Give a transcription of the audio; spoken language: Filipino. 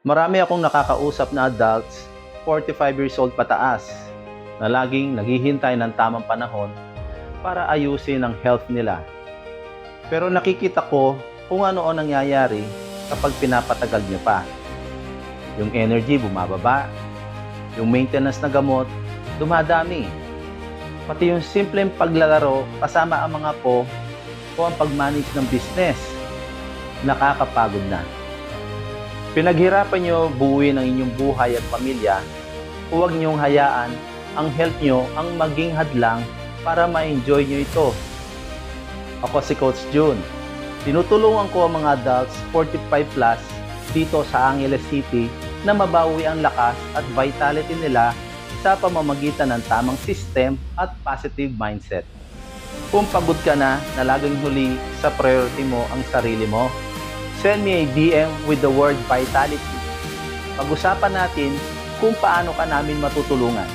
Marami akong nakakausap na adults, 45 years old pataas, na laging naghihintay ng tamang panahon para ayusin ang health nila. Pero nakikita ko kung ano ang nangyayari kapag pinapatagal niyo pa. Yung energy bumababa, yung maintenance na gamot dumadami, pati yung simpleng paglalaro kasama ang mga po o ang pag-manage ng business, nakakapagod na. Pinaghirapan nyo buuin ang inyong buhay at pamilya, huwag nyong hayaan ang health nyo ang maging hadlang para ma-enjoy nyo ito. Ako si Coach June. Tinutulungan ko ang mga adults 45 plus dito sa Angeles City na mabawi ang lakas at vitality nila sa pamamagitan ng tamang system at positive mindset. Kung pagod ka na laging huli sa priority mo ang sarili mo, send me a DM with the word vitality. Pag-usapan natin kung paano ka namin matutulungan.